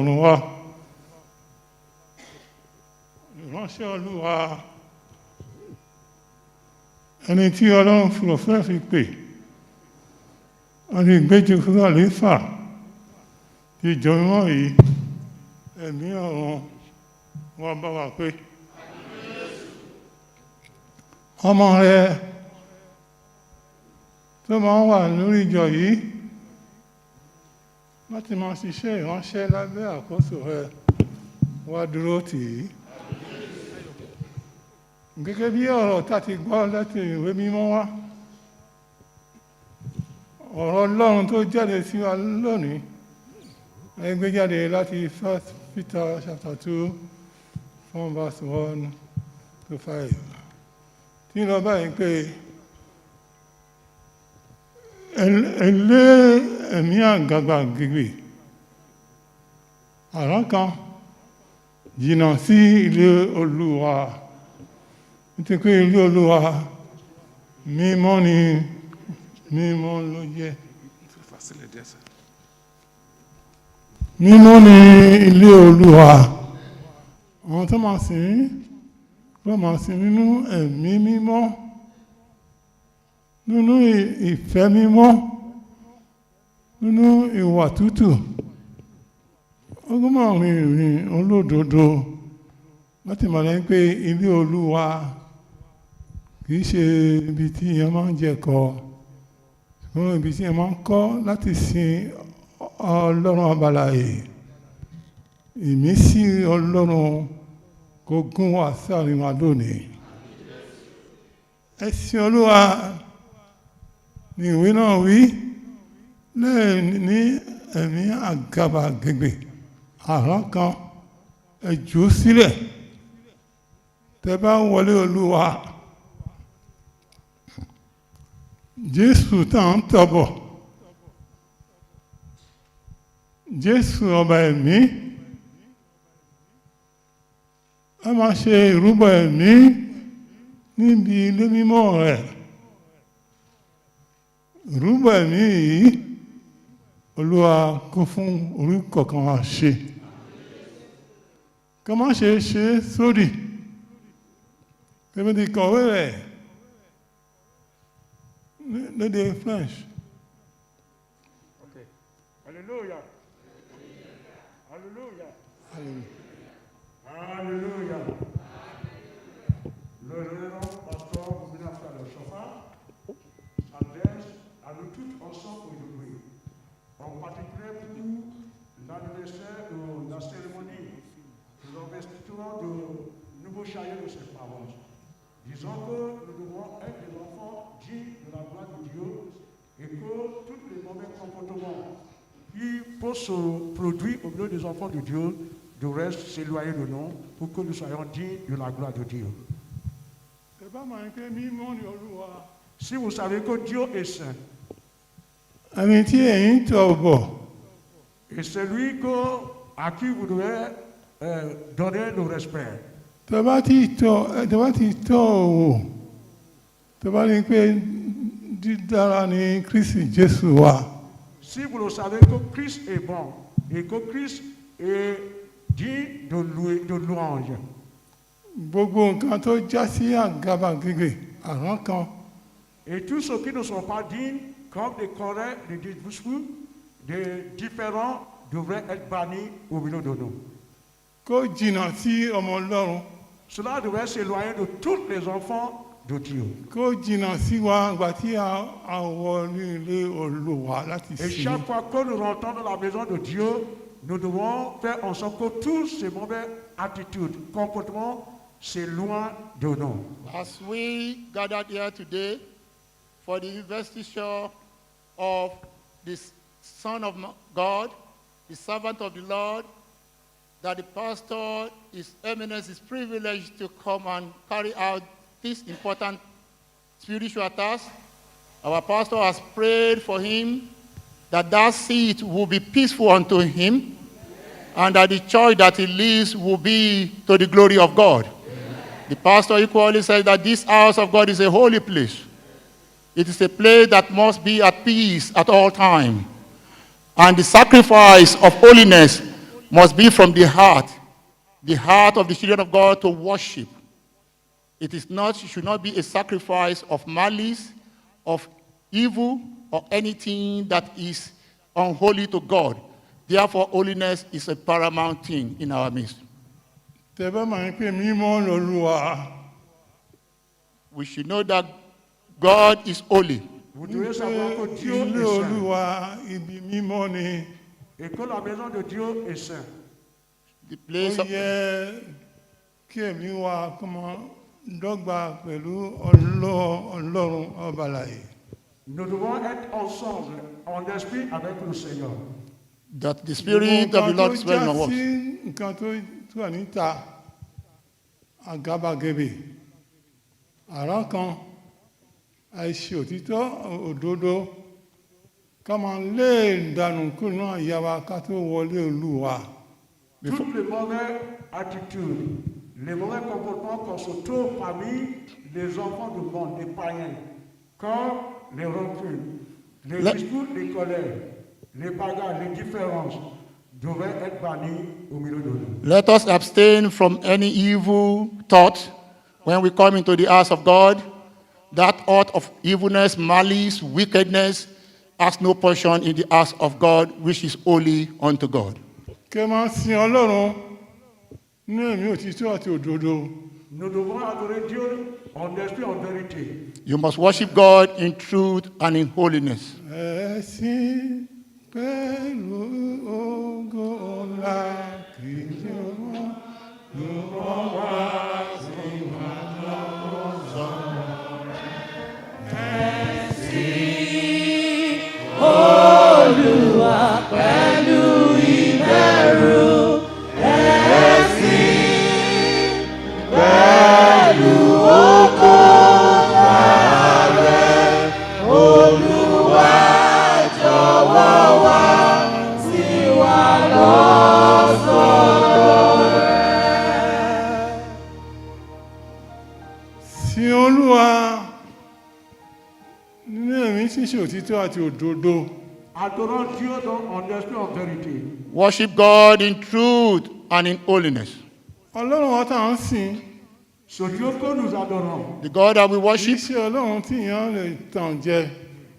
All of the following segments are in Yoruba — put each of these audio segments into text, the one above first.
Olúwa ìránṣẹ́ Olúwa ẹni tí Ọlọ́run fúnfẹ́ fi pè àti ìgbéjì fún àlééfà ti ìjọ mímọ́ yìí ẹ̀mí ọ̀run wọn bá wa pé ọmọ rẹ tó máa ń wà lórí ìjọ yìí láti máa ṣiṣẹ́ ìránṣẹ́ lábẹ́ àkóso rẹ wá dúró tì í gẹ́gẹ́ bí ọ̀rọ̀ tá ti gbọ́ láti ìwé mímọ́ wá ọ̀rọ̀ Ọlọ́run tó jáde sí wa lónìí ẹgbẹ́ jáde láti 1 Peter chapter 2 from verse 1 to 5 tí lọ báyìí pé ẹlé ẹ̀mí àgàbàgebè àrán kan jìnnà sí ilé Olúwa nítorí pé ilé Olúwa mímọ́ ni mímọ́ ló jẹ́. Mímọ́ ni ilé Olúwa àwọn tó máa sìn ló máa sìn nínú ẹ̀mí mímọ́ nínú ìfẹ́ mímọ́ nínú ìwà tútù ọgbọ́n máa rìn olódodo láti máa lẹ́yìn pé ilé Olúwa kì í ṣe ibi tí èèyàn máa ń jẹ̀kọ ṣùgbọ́n ibi tí èèyàn máa ń kọ́ láti sin Ọlọ́run abàlàyé ìmísí Ọlọ́run kó gún wá sáàrin wa lónìí ẹ̀sìn Olúwa ni ìwé náà wí lẹ́yìn ní ẹ̀mí àgàbàgebè àrán kan ẹ jù ú sílẹ̀ tẹ́ bá wọlé Olúwa Jésù tá à ń tọ̀bọ̀ Jésù ọba ẹ̀mí a máa ṣe ìrúbọ ẹ̀mí níbi ilé mímọ́ rẹ̀ ìrúbọ ẹ̀mí yìí Olúwa kó fún orí kọ̀ọ̀kan wa ṣe ká má ṣe ṣe sódì kébí ti kọ̀wé rẹ̀ lédè French. Okay. Hallelujah. Hallelujah. Hallelujah. Le révérend pasteur vous venez faire le chauffard, adresse à nous tous ensemble aujourd'hui. En particulier pour l'anniversaire de la cérémonie de l'investiture de nouveau chariot de cette paroisse. Disons que nous devons être des enfants dignes de la gloire de Dieu et que tous les mauvais comportements qui peuvent se produire au milieu des enfants de Dieu devraient s'éloigner de nous pour que nous soyons dignes de la gloire de Dieu. Si vous savez que Dieu est saint, et c'est lui à qui vous devez donner le respect. Si vous le savez que Christ est bon et que Christ est digne de louange. Et tous ceux qui ne sont pas dignes, comme des corées, des discours, des différents, devraient être bannis au milieu de nous. Cela devrait s'éloigner de tous les enfants de Dieu. Et chaque fois que nous rentrons dans la maison de Dieu, nous devons faire en sorte que tous ces mauvaises attitudes, comportements s'éloignent de nous. As we gathered here today for the investiture of the Son of God, the servant of the Lord, that the pastor, His Eminence, is privileged to come and carry out this important spiritual task. Our pastor has prayed for him that seat will be peaceful unto him, and that the church that he leads will be to the glory of God. Amen. The pastor equally said that this house of God is a holy place. It is a place that must be at peace at all times. And the sacrifice of holiness must be from the heart of the children of God to worship. It should not be a sacrifice of malice, of evil, or anything that is unholy to God. Therefore, holiness is a paramount thing in our midst. Tẹ́ bá máa ń pè mímọ́ l'Olúwa. We should know that God is holy. Vous devez savoir que Dieu Ilé est saint Olúwa ibi mímọ́ ni. et que la maison de Dieu est sainte. The Ó place of, yẹ kí ẹ̀mí wa kó máa dọ́gba pẹ̀lú Ọlọ́run ọba alààyè. Nous devons être ensemble, en esprit avec le Seigneur. that the Spirit of the Lord is dwelling on us. Nǹkan tó wà níta àgàbàgebè àrán kan àìṣe òtítọ́ òdodo ká máa lé ìdànù kúrò náà ìyá wa ká tó wọlé Olúwa. Toutes les mauvaises attitudes, les mauvais comportements qu'on se trouve parmi les enfants du monde, les païens, comme les rancunes, les discours, les colères, les bagarres, les différences, devraient être bannis au milieu de nous. Let us abstain from any evil thought when we come into the house of God. That thought of evilness, malice, wickedness has no portion in the house of God, which is holy unto God. Kẹ́ máa sin Ọlọ́run ní ẹ̀mí òtítọ́ àti òdodo. Nous devons adorer Dieu en esprit, en vérité. You must worship God in truth and in holiness. Ẹ̀sìn pẹ̀lú ògo ńlá kì í ṣe wọ́n ló wọ́n wá sí wa lọ́wọ́. Olúwa pẹ̀lú ìbẹ̀rù ẹ̀sìn pẹ̀lú ògo rẹ̀. Olúwa jọ̀wọ́ wá sí wa lọ́sọ̀dọ̀ rẹ̀. Sin Olúwa nínú ẹ̀mí ṣíṣe òtítọ́ àti òdodo. Adorons Dieu en esprit, en vérité. Worship God in truth and in holiness. Ọlọ́run wa tá à ń sìn Ce Dieu que nous adorons, The God that we kì í worship ṣe Ọlọ́run tí èèyàn lè tàn jẹ.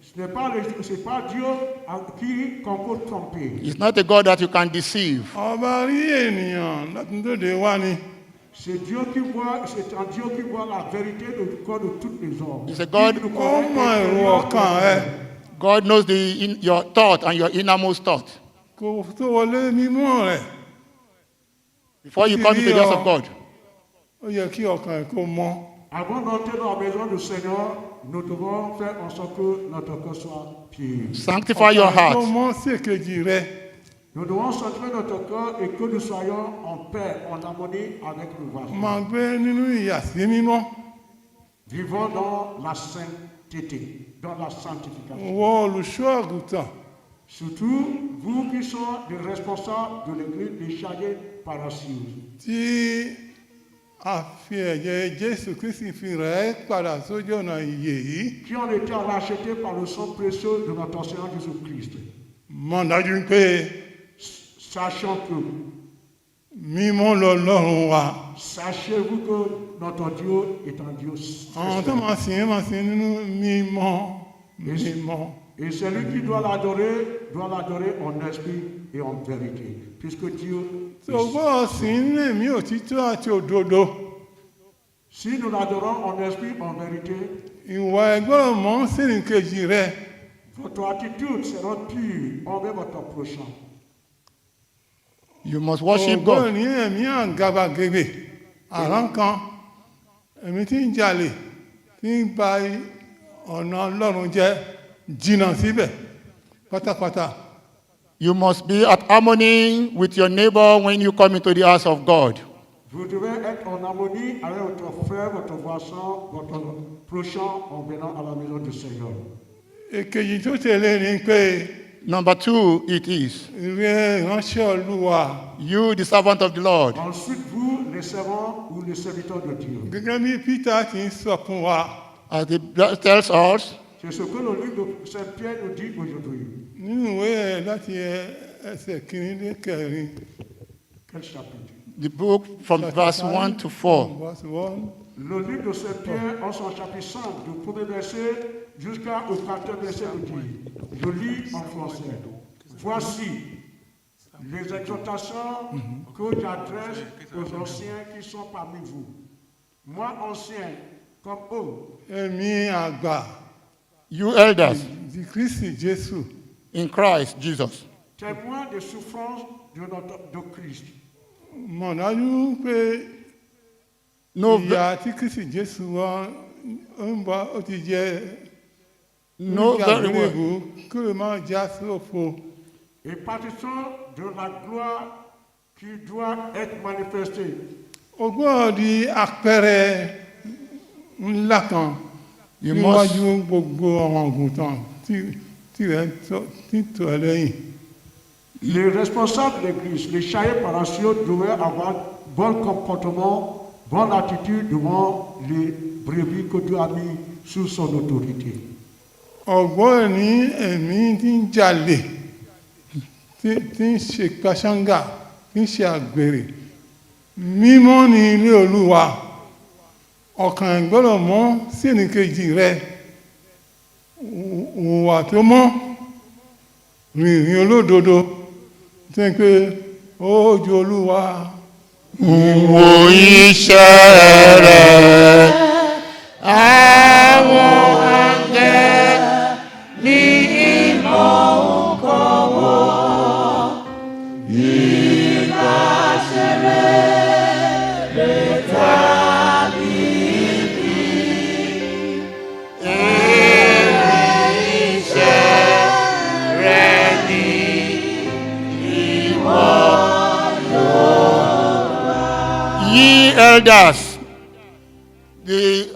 ce n'est pas Dieu à qui qu'on peut tromper. is not a God that you can deceive. Ọba rí ènìyàn láti dòde wá ni. C'est Dieu qui voit, c'est un Dieu qui voit la vérité du corps de toutes les hommes. It's a God- Qui nous Ó connaît mọ èrò intérieur ọkàn ẹ. God knows your thought and your innermost thought. Kò tó wọlé mímọ́ rẹ̀. Before you come into the house of God, Ó yẹ kí ọkàn ẹ̀ kó mọ́. Avant d'entrer dans la maison du Seigneur, nous devons faire en sorte que notre cœur soit pur. sanctify your Ọkàn ẹ̀ kó heart. mọ́ sí èkejì rẹ̀. Nous devons sanctifier notre cœur et que nous soyons en paix, en harmonie avec le voisin. Máa gbé nínú ìyàsí mímọ́. Vivons dans la sainteté, dans la sanctification. Wọ olùṣọ́ àgùntàn. Surtout, vous qui sont les responsables de l'Église, les chargés paroissiaux, Tí a fi ẹ̀jẹ̀ Jésù Kristi fi rẹ̀ ẹ́ padà sójú ọ̀nà ìyè yìí. qui ont été rachetés par le sang précieux de notre Seigneur Jésus-Christ. Mọ̀ dájú pé Sachant que, mímọ́ lọ́lọ́run wa. sachez-vous que notre Dieu est un Dieu Àwọn tó saint. máa sìn máa sìn nínú mímọ́. Et celui qui doit l'adorer en esprit et en vérité. Puisque Dieu, Tó gbọ́ sìn ní ẹ̀mí òtítọ́ àti òdodo. si nous l'adorons en esprit, en vérité, Ìwà ẹ̀gbọ́n mọ́ sínú kejì rẹ̀. votre attitude sera pure envers votre prochain. You must worship Ògbọ́n God. ní ẹ̀mí àgàbàgebè. Àrán kan. Ẹ̀mí tí ń jalè. Tí ń ba ọ̀nà Ọlọ́run jẹ́. Jìnnà síbẹ̀. Pátápátá. You must be at harmony with your neighbor when you come into the house of God. Vous devez être en harmonie avec votre frère, votre voisin, votre prochain en venant à la maison du Seigneur. Èkejì tó tẹ̀lé ni pé Number 2, it is ìwé ìránṣẹ́ Olúwa. you, the servant of the Lord. Ensuite, vous, les servants ou les serviteurs de Dieu. Gẹ́gẹ́ bí Peter ti ń sọ fún wa As the Bible tells us, C'est ce que le livre de Saint-Pierre nous dit aujourd'hui. nínú ìwé ẹ̀ láti ẹsẹ̀ kìíní dé kẹrin. Quel chapitre? The book from verse 1 to 4. Verse 1. Le livre de Saint Pierre, en son chapitre 5, du premier verset jusqu'au 14e verset, nous dit, je lis en français. Voici les exhortations que j'adresse aux anciens qui sont parmi vous. Moi, ancien, comme eux, Èmi àgbà You elders di Kristi Jésù. in Christ Jesus, témoins des souffrances de Christ, Mọ̀ dájú pé no, ìyà tí Kristi Jésù wá ń bá ó ti jẹ no, very well. àgbélébùú kí ló máa já sí òfo. et participant de la gloire qui doit être manifestée. O gbọ́dọ̀ di àpẹẹrẹ ńlá kan You must, níwájú gbogbo àwọn àgùntàn tí rẹ̀ ń tọ̀ ẹ́ lẹ́yìn. Les responsables de l'Église, les chargés par action devaient avoir bon comportement, bonne attitude devant les brebis que Dieu a mis sous son autorité. Ọ̀gbọ́n ní ẹ̀mí tí ń jalè tí ń ṣe pàṣángà tí ń ṣe àgbèrè mímọ́ ní ilé Olúwa ọkàn ẹ̀ gbọ́dọ̀ mọ́ sí ẹnìkejì rẹ̀ hùwà tó mọ́ rìnrìn olódodo tí ń pé ó ju Olúwa wo iṣẹ́ rẹ̀, àwọn àgbẹ̀ ní ìmọ̀ òkòwò, ye elders,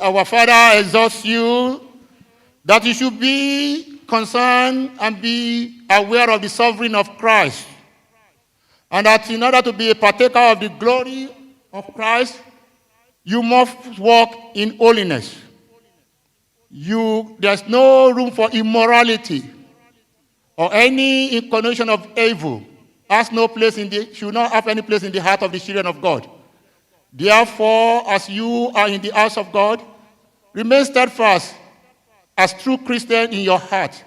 our Father exhorts you that you should be concerned and be aware of the sovereign of Christ, and that in order to be a partaker of the glory of Christ, you must walk in holiness. There's no room for immorality or any inclination of evil. Should not have any place in the heart of the children of God. Therefore, as you are in the house of God, remain steadfast as true Christians in your heart.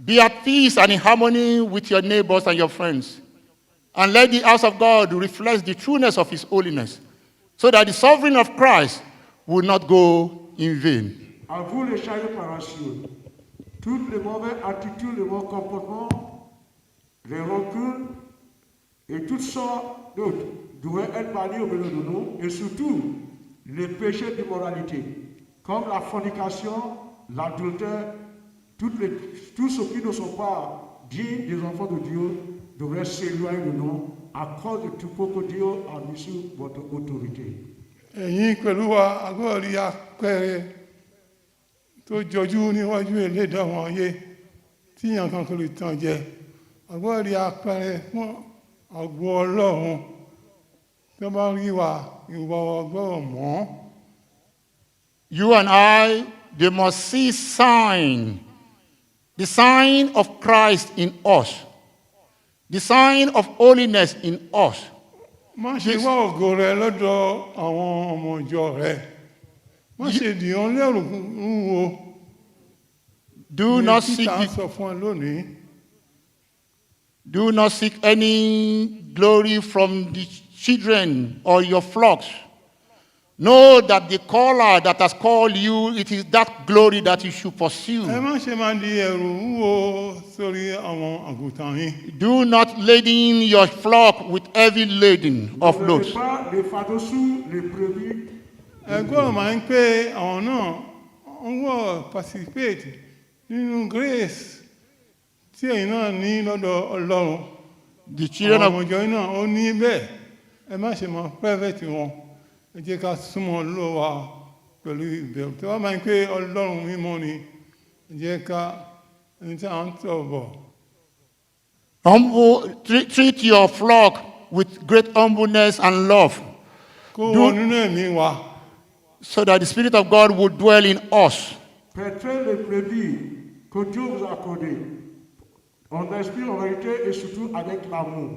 Be at peace and in harmony with your neighbors and your friends. And let the house of God reflect the trueness of his holiness, so that the sovereign of Christ will not go in vain. À vous les chargés par action, toutes les mauvaises attitudes, les mauvais comportements, les rancunes et toutes sortes d'autres doivent être bannis au milieu de nous, et surtout les péchés d'immoralité, comme la fornication, l'adultère, tous ceux qui ne sont pas dignes des enfants de Dieu devraient s'éloigner de nous à cause de tout ce que Dieu a mis sous votre autorité. Ẹ̀yin pẹ̀lú wa agbọ́dọ̀ rí àpẹẹrẹ tó jọjú níwájú Ẹlẹ́dàá wọn ayé tí yàn kan kò lè tàn jẹ. Agbọ́dọ̀ rí àpẹẹrẹ fún àgọ́ Ọlọ́run tó bá rí wa ìwà ọgbọ́dọ̀ mọ́. You and I, they must see the sign of Christ in us, the sign of holiness in us. Má ṣe wá ògo rẹ lọ́dọ̀ àwọn ọmọ ìjọ rẹ. Má ṣe dì wọ́n lẹ́rù wúwo. Do not seek Títà ń sọ fún ẹ lónìí. Do not seek any glory from the children or your flocks. Know that the caller that has called you, it is that glory that you should pursue. Ẹ má ṣe máa di ẹrù wúwo sórí àwọn àgùntàn yín. Do not laden your flock with heavy laden of Ne loads. pas les fardeaux les brebis. Ẹgbọ́n máa ń pé àwọn náà ń wọ̀ participate nínú grace tí ẹ̀yin náà ní lọ́dọ̀ Ọlọ́run. The children Àwọn of ọmọ ìjọ náà ó ní bẹ́ẹ̀. Ẹ má ṣe máa private wọn. Ẹ jẹ́ ká súnmọ́ Olúwa pẹ̀lú ìbẹ̀rù. Tí wọ́n máa ń pé Ọlọ́run mímọ́ ni, ẹ jẹ́ ká ẹni tí à ń tọ̀ bọ̀. treat your flock with great humbleness and love, Kó wọ nínú ẹ̀mí wa. so that the Spirit of God will dwell in us. Prêtez les brebis que Dieu vous a accordées en esprit, en vérité et surtout avec l'amour.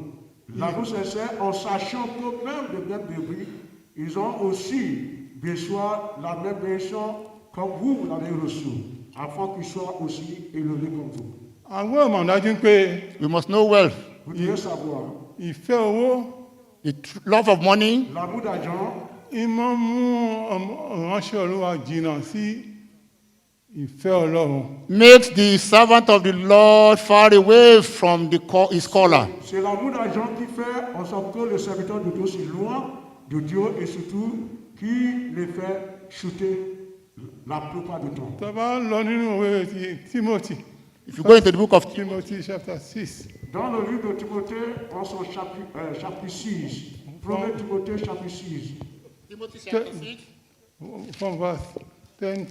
L'amour sincère, en sachant que même les mêmes débris, ils ont aussi besoin de la même bénédiction comme vous l'avez reçu, afin qu'ils soient aussi élevés comme vous. àwọn ọmọ dájú pé We must know well Vous devez savoir, ìfẹ́ owó the love of money l'amour d'argent ìmọ̀ mú ìránṣẹ́ olúwa jìnnà sí ìfẹ́ ọlọ́run. makes the servant of the Lord far away from his caller. c'est l'amour d'argent qui fait en sorte que le serviteur de Dieu est loin de Dieu et surtout qui les fait chuter la plupart du temps. tó bá lọ nínú ìwé ti Timothy, If you go into the book of Timothy chapter 6, Dans le livre de Timothée, en son chapitre 6, 1 Timothée chapitre 6, Timothy chapter 6. from verse 10,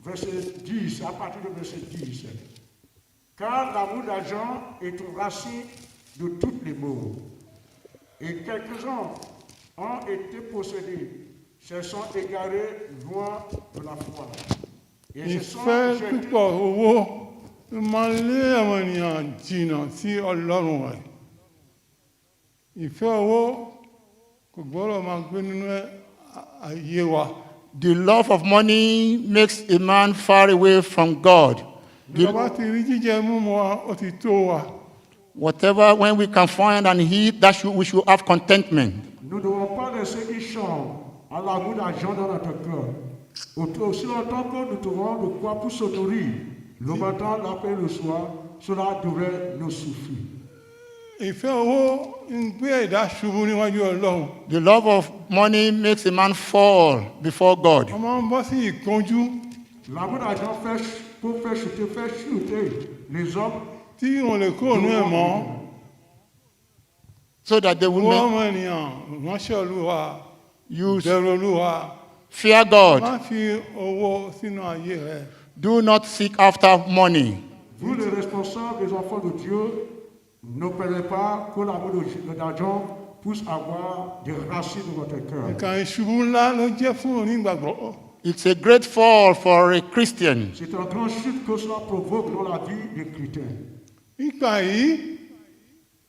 verset 10, à partir du verset 10. Car l'amour d'argent est une racine de toutes les maux. Et quelques-uns ont été possédés, se sont égarés loin de la foi. Et se sont ìfẹ́ jetés púpọ̀ owó ló máa ń lé àwọn ènìyàn jìnnà sí ọlọ́run rẹ̀. ìfẹ́ owó kò gbọ́dọ̀ máa gbé nínú ayé wa. The love of money makes a man far away from God. bí a bá ti rí jíjẹ mímu wa ó ti tó wa. Whatever, when we can find and eat, we should have contentment. Nous ne devons pas laisser une chambre à l'amour d'argent dans notre cœur. Aussi longtemps que nous trouvons de quoi pour se nourrir, le matin, l'après, le soir, cela devrait nous suffire. ìfẹ́ owó ń gbé ẹ̀dá ṣubú níwájú ọlọ́run. The love of money makes a man fall before God. wọ́n máa ń bọ́ sí ìkánjú L'amour d'argent peut faire chuter les hommes tí wọn lè kúrò ní ẹ̀ mọ́. So that they will wọ́n not ọmọ ènìyàn ránṣẹ́ olúwa use bẹ̀rù olúwa. fear God. má fi owó sínú ayé rẹ. Do not seek after money. Vous, les responsables des enfants de Dieu, ne permettez pas que l'amour d'argent puisse avoir des racines dans votre cœur. nǹkan ìṣubú ńlá ló jẹ́ fún onígbàgbọ́. It's a great fall for a Christian. C'est un grand chute que cela provoque dans la vie des chrétiens. nígbà yìí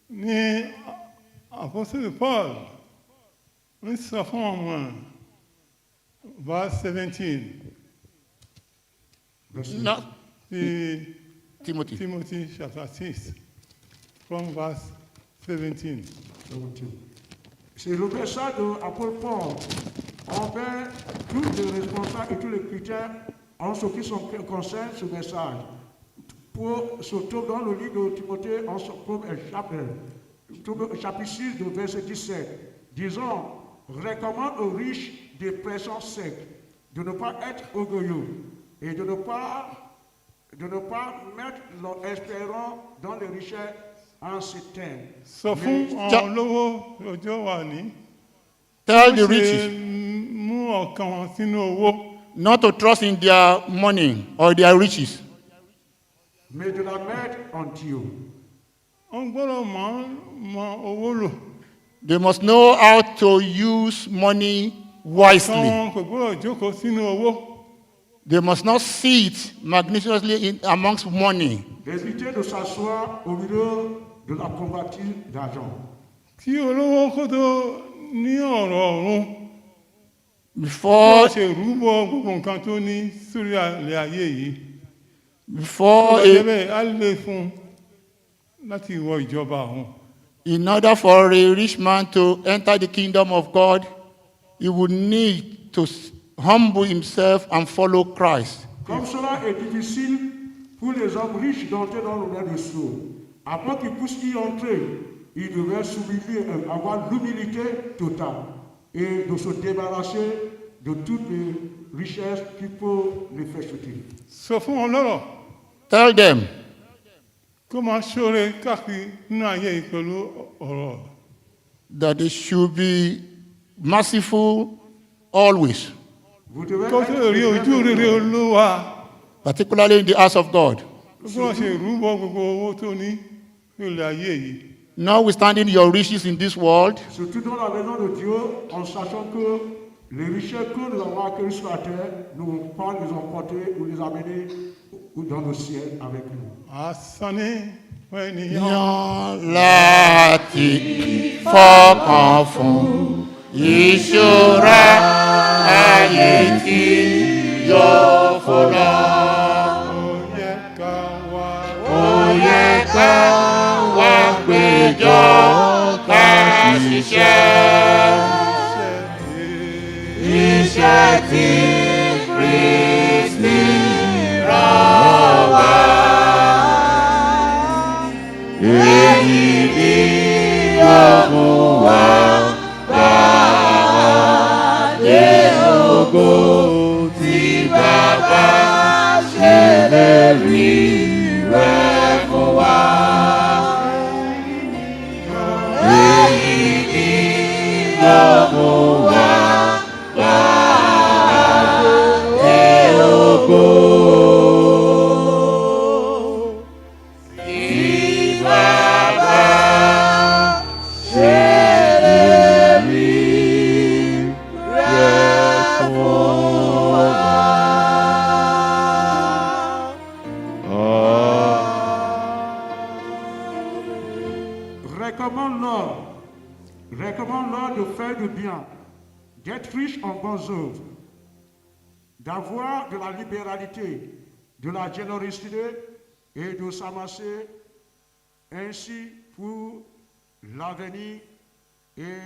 ni apostole Paul ń sọ fún ọmọ verse 17 Not ti Timothy. Timothy chapter 6 from verse 17. C'est le message de l'apôtre Paul envers tous les responsables et tous les chrétiens en ce qui concerne ce message. Se trouve dans le livre de Timothée, en ce chapitre 6, de verset 17. Disons, recommande aux riches des pressions secs, de ne pas être orgueilleux et de ne pas mettre leur espérance dans les richesses en ces temps. sọ fún àwọn olówó ọjọ́ wà ní. Tell the ṣe rich mú ọkàn wọn sínú owó. not to trust in their money or their riches, Mais de la mettre en Dieu. wọ́n gbọ́dọ̀ mọ owó lò. they must know how to use money ọkàn wisely. wọn kò gbọ́dọ̀ jókòó sínú owó. They must not sit magnificently amongst money. D'éviter de s'asseoir au milieu de la convoitise d'argent. kí olówó kó tó ní ọ̀rọ̀ ọ̀run. wọ́n Before ṣe rúbọ gbogbo nǹkan tó ní sórí ilẹ̀ ayé yìí. before ọ̀rẹ́ a, bẹ́ẹ̀ á lè fún un láti wọ ìjọba ọ̀hún. in order for a rich man to enter the kingdom of God, he would need to humble himself and follow Christ. Comme cela est difficile pour les hommes riches d'entrer dans le royaume des cieux, avant qu'ils puissent y entrer, ils devraient avoir l'humilité totale et de se débarrasser de toutes les richesses qui peuvent les faire chuter. sọ fún wọn lọ́rọ̀ Tell them kó máa ṣóore káàkiri nínú ayé yìí pẹ̀lú ọ̀rọ̀. that they should be merciful always, Vous devez kó tó rí ojú rere olúwa. particularly in the house of God. bí wọ́n ṣe rúbọ gbogbo owó tó ní ilẹ̀ ayé yìí. Notwithstanding your riches in this world, surtout dans la maison de Dieu, en sachant que les richesses que nous avons accueillies sur la terre, nous ne pouvons pas les emporter ou les amener dans le ciel avec nous. asán ní fún ènìyàn. yan láti fọkàn fún ìṣúra ayé tí yóò fò lọ. Ó yẹ ká wá péjọ ká ṣiṣẹ́. Iṣẹ́ tí Kristi rán wá. Èyí ni yóò mú wa pàdé ògo tí Bàbá ṣèlérí rẹ̀ fún wa. Èyí ni yóò mú wa pàdé ògo tí Bàbá ṣèlérí rẹ̀ fún wa. Recommande-leur de faire du bien, d'être riche en bonnes œuvres, d'avoir de la libéralité, de la générosité et de s'amasser ainsi pour l'avenir et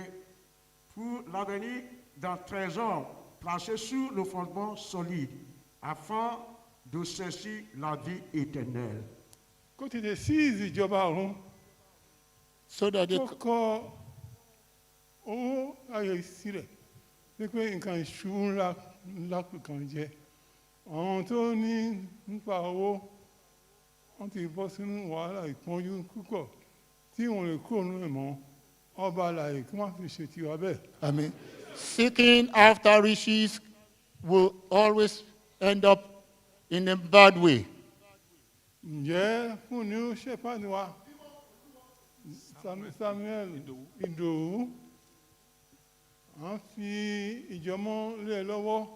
pour l'avenir d'un trésor placé sur le fondement solide afin de ceci la vie éternelle. kó tètè sí ìjọba ọ̀run So that they tó kọ owó ayọ̀ sílẹ̀ wípé nǹkan ìṣú ńlá kan jẹ́ àwọn tó ní nípa owó wọ́n ti bọ́ sínú wàhálà ìpọ́njú púpọ̀ tí wọ́n lè kúrò nínú ẹ̀mọ́ ọba àlàyé kí wọ́n fi ṣe tiwa bẹ́ẹ̀. Amen. Seeking after riches will always end up in a bad way. ǹjẹ́ fún new shepherd wa Samuel Ìdòwú à ń fi ìjọmọ́ lé lọ́wọ́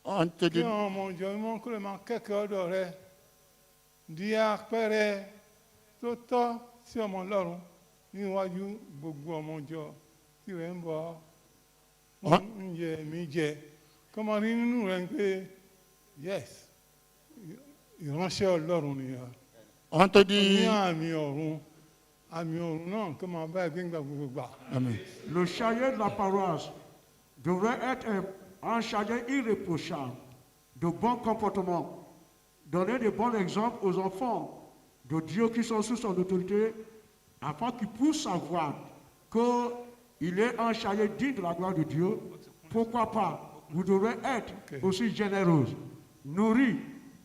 Unto kí the, àwọn ọmọ ìjọ mímọ́ kó lè máa kẹ́kọ̀ọ́ ọ̀dọ̀ rẹ di àpẹẹrẹ tó tọ́ sí ọmọ Ọlọ́run níwájú gbogbo ọmọ ìjọ tí rẹ̀ ń bọ̀ oúnjẹ mi jẹ kó máa rí nínú rẹ̀ pé yes ìránṣẹ́ Ọlọ́run nìyẹn unto ní the, àmì ọ̀run náà kó máa bá ẹgbẹ́ gbà gbogbo gbà. Amen. Le chargé de la paroisse devrait être un chargé irréprochable, de bon comportement, donner de bons exemples aux enfants de Dieu qui sont sous son autorité, afin qu'ils puissent savoir qu'il est un chargé digne de la gloire de Dieu. Pourquoi pas? Vous devrez être aussi généreux, nourris,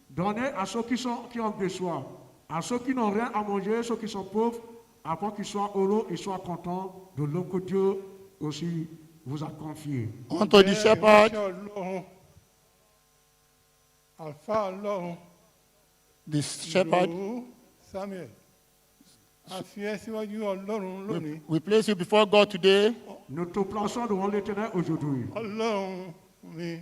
donner à ceux qui ont besoin, à ceux qui n'ont rien à manger, ceux qui sont pauvres, afin qu'ils soient heureux et soient contents de l'homme que Dieu aussi vous a confié. Unto the shepherd, ìránṣẹ́ Ọlọ́run àlùfáà Ọlọ́run the shepherd, Ìdòwú Samuel a fi ẹ́ síwájú Ọlọ́run lónìí. we place you before God today. Nous te plaçons devant l'Éternel aujourd'hui. Ọlọ́run mi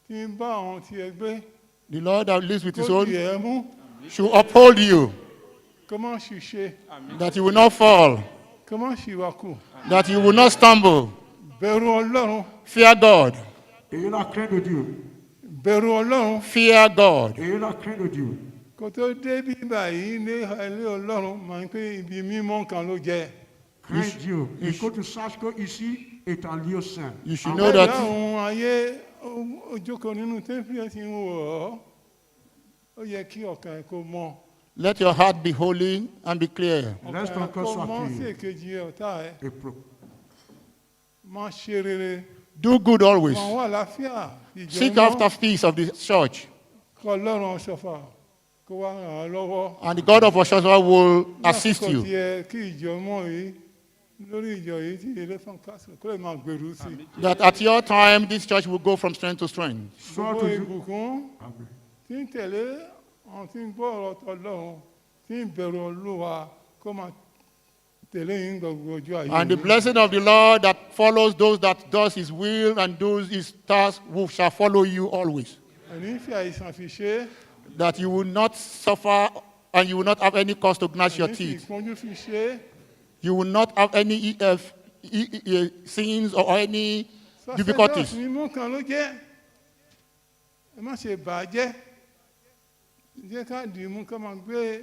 tí ń bá àwọn tiẹ̀ gbé The Lord that lives with his kó own di ẹ̀ mú should uphold you, kó má ṣìṣe that you will not fall, kó má ṣìwàkù that you will not stumble. bẹ̀rù Ọlọ́run Fear God. Ayez la crainte de Dieu. bẹ̀rù Ọlọ́run Fear God. Ayez la crainte de Dieu. kó tó dé bí báyìí ní ilé Ọlọ́run máa ń pé ibi mímọ́ kan ló jẹ́. Crains Dieu. Il faut que tu saches qu'ici est un lieu saint. You should know Àwọn that ìdáhùn ayé ojókòó nínú tẹ́ńpìlì tí ń wò ọ́ ó yẹ kí ọkàn ẹ̀ kó mọ́. let your heart be holy and be clear. Laisse ton cœur kó soit mọ́ sí pur èkejì ọ̀tá ẹ̀ et propre. máa ṣe rere Do good always. máa wà láfíà Seek after peace of the church, kọ́ Ọlọ́run ọ̀ṣọ́fà kó wá ràn án lọ́wọ́. and the God of Oshoswa will assist Lásìkò you. tí ẹ kí ìjọ mọ́ yìí lórí ìjọ yìí tí elephant castle kó lè máa gbèrú sí i. That at your time, this church will go from strength to strength. Sois gbogbo toujours. ìbùkún Amen. tí ń tẹ̀lé àwọn tí ń gbọ́ ọ̀rọ̀ tọ́lọ́run tí ń bẹ̀rù Olúwa kó máa tẹ̀lé yín gbogbo ọjọ́ ayé. And the yín. blessing of the Lord that follows those that does his will and does his task shall follow you always. Ẹ̀ní fi àìsàn fi ṣe é, That you will not suffer and you will not have any cause to gnash your Ẹ̀mí fi teeth. ìpọ́njú fi ṣe é. You will not have any sins or any difficulties. Sacerdot mímọ́ kan ló jẹ́. Ẹ má ṣe bà á jẹ́. Jẹ́ ká dì í mú ká máa gbé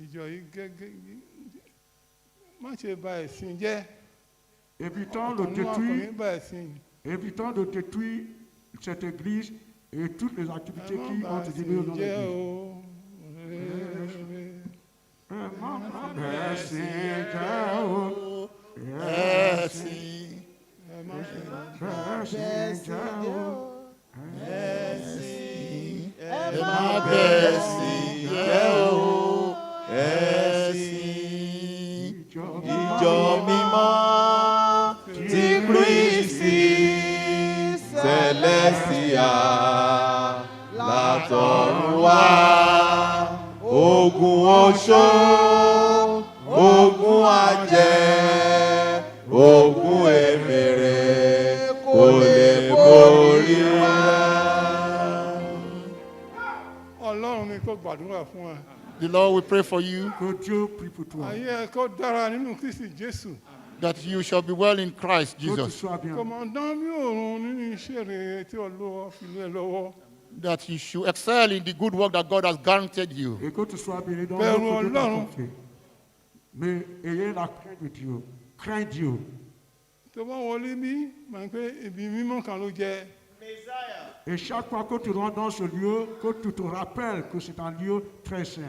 ìjọ yìí gẹ́gẹ́. Má ṣe bà ẹ̀sìn jẹ́. Évitons de Ọkàn mú détruire, ọkùnrin bà ẹ̀sìn. évitons de détruire cette église et toutes les activités Ẹ má qui bà ont été menées ẹ̀sìn dans jẹ́ l'église. o. Ẹ̀sìn. Ẹ má ṣe Ẹ má bẹ̀sìn jẹ́ o. Ẹ̀sìn. Ìjọ mímọ́ ti Kristi Celestia látọ̀run wá. Ogun oṣó, ogun ajẹ́, ogun èmèrè kò lè borí rẹ̀. Ọlọ́run mi kó gbàdúrà fún ẹ. The Lord will pray for you Que Dieu prie pour toi. Ayé ẹ kó dára nínú Kristi Jésù. that you shall be well in Christ Que tu Jesus, sois bien. Kọ̀mọ̀dán bí òòrùn nínú iṣẹ́ rere tí Olúwa fi lé ẹ lọ́wọ́. that you should excel in the good work that God has guaranteed you. Et que tu sois béni dans Père, l'œuvre que Dieu t'a Ọlọ́run. confiée. Mais ayez la crainte de Dieu. Crains Dieu. Tó bá wọlé bí, màá pé ibi mímọ́ kan ló jẹ́. Et chaque fois que tu rentres dans ce lieu, que tu te rappelles que c'est un lieu très saint.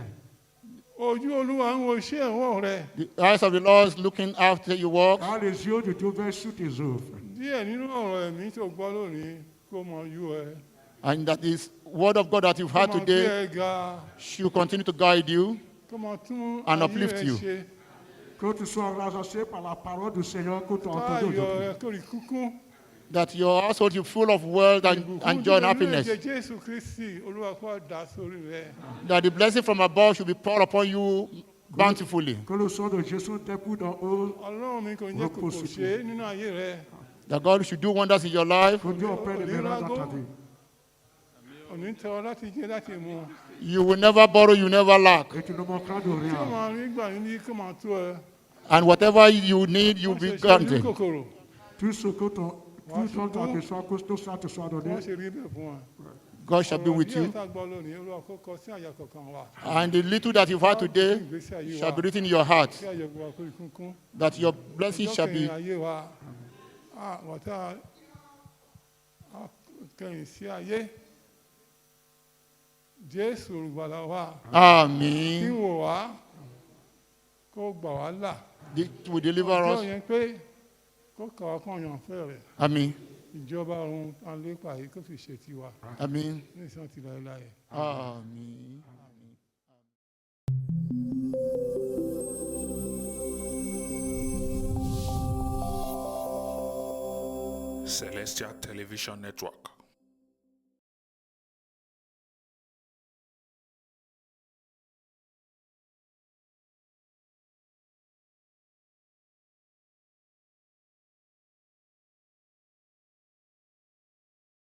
Ojú Olúwa ń wo iṣẹ́ ọwọ́ rẹ. The eyes of the Lord is looking after your work, Car les yeux de Dieu veillent sur tes œuvres. Díẹ̀ nínú ọ̀rọ̀ ẹ̀mí tó gbọ́ lónìí kó mọ yú ẹ. and that this word of God that you've Kó heard mọ gbé today ẹ ga. should continue to guide you. Kó mọ tún And ayé uplift rẹ you. ṣe. Que tu sois rassasié par la parole du Seigneur que tu as Ká entendue ayọ̀ aujourd'hui. rẹ kó rí kúnkún. That your household is full of wealth and joy and happiness. Ìbùkún Jésù Kristi Olúwa kó dà sórí rẹ. That the blessing from above should be poured upon you bountifully. Que le sang de Jésus t'écoute en eux. Ọlọ́run mi kò ní jẹ́ kòkò Repose ṣe é nínú ayé rẹ. That God should do wonders in your life. Que Dieu opère des miracles dans ta vie. Òní tẹ ọ láti jẹ láti mú. You will never borrow, you never lack. Et tu ne manqueras de Kí rien. o máa rí gbà níbi kí o máa tó ẹ. And whatever you need, you'll Wọ́n be ṣe ṣe ní granted. kòkòrò. Tout ce que tout ton temps besoin, que tout ça te soit donné. Wọ́n ṣe rí bẹ́ẹ̀ fún ẹ. God shall be with Ọ̀rọ̀ díẹ̀ you. tá a gbọ́ lónìí, Olúwa kó kọ sí àyà kọ̀ọ̀kan wa. And the little that you've had today Ìgbésí ayé shall wa. be written in your heart. Kí ayọ̀ wa kó rí kúnkún. That your blessings shall Ọjọ́ kẹyìn be. ayé wa. Wọ́n tá a kẹyìn sí ayé. Jésù olùgbàlà wa. Kí Amen. wò wá. Kó gbà wá là. Will deliver Ọjọ́ us. yẹn pé kó kà wá kàn yàn fẹ́ rẹ̀. Amen. Ìjọba ọ̀run alépa yìí kó fi ṣe tiwa. Amen. Ní ìsàn ti láéláé. Amen. Celestial Television Network.